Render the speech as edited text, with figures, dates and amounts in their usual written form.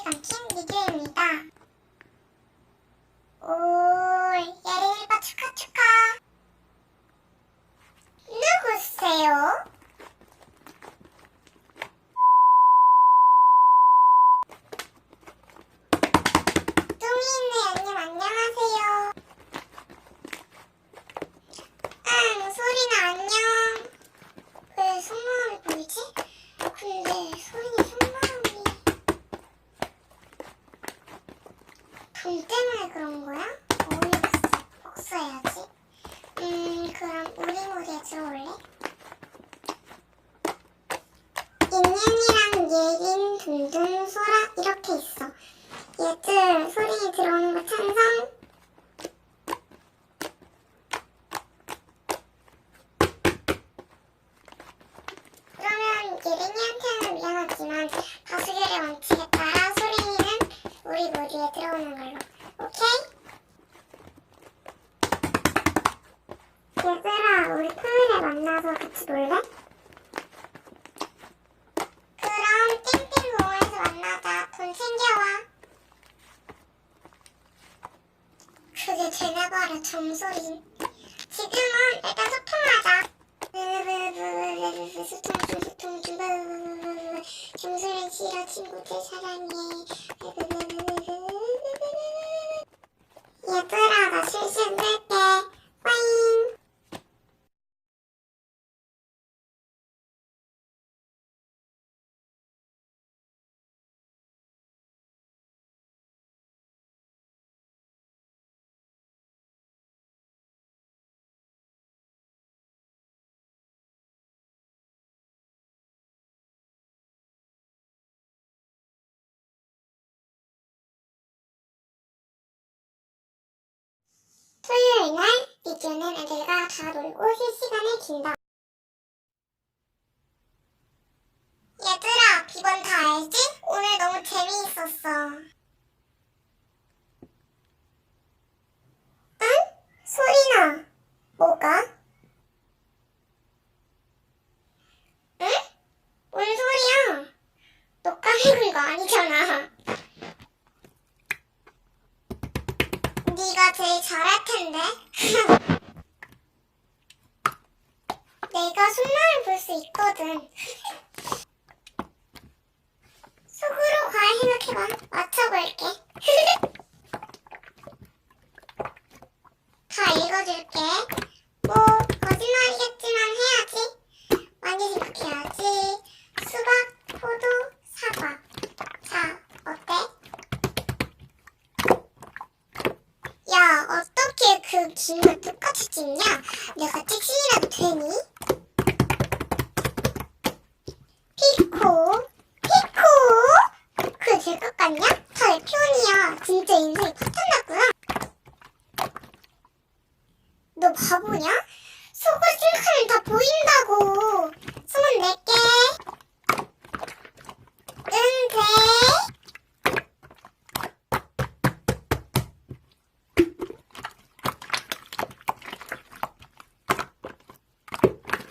남친 리규입니다. 오, 예린이 오빠 축하. 누구세요? 뚱이네 언님 안녕하세요. 소리나 안녕. 왜 속마음이 보이지? 근데 소린이 속마음이 돈 때문에 그런 거야? 어이없어. 복수해야지. 그럼 우리모리에 들어올래? 인연이랑 예린, 둥둥, 소라 이렇게 있어. 얘들 소린이 들어오는 거 찬성? 그러면 예린이한테는 미안하지만 다수결의 원칙에 따라 소린이는 우리 모리에 들어오는 걸로. 오케이? 얘들아, 우리 토요일에 만나서 같이 놀래? 그럼 땡땡공원에서 만나자. 돈 챙겨와. 그게 되나 봐라, 점소린. 지금은 일단 소통하자. 소통 좀. 점소린 싫어, 친구들 사랑해. 얘들아, 나 실시간 할게. 빠잉. 토요일 날 리규는 애들과 다 놀고 실시간을 긴다. 얘들아, 비번 다 알지? 오늘 너무 재미있었어. 응? 소린아, 뭐가? 응? 뭔 소리야? 너 까먹은 거 아니잖아. 네가 제일 잘할 텐데. 내가 속마음을 볼 수 있거든. 속으로 과연 생각해봐. 맞춰볼게. 다 읽어줄게. 뭐 거짓말이겠지만 해야지. 많이 생각해야지. 수박, 포도, 사과. 자, 어때? 야, 어떻게 그 그림을 똑같이 찍냐? 내가 찍신이라도 되니? 피코? 그게 될 것 같냐? 다 내 편이야. 진짜 인생이 파탄났구나. 너 바보냐?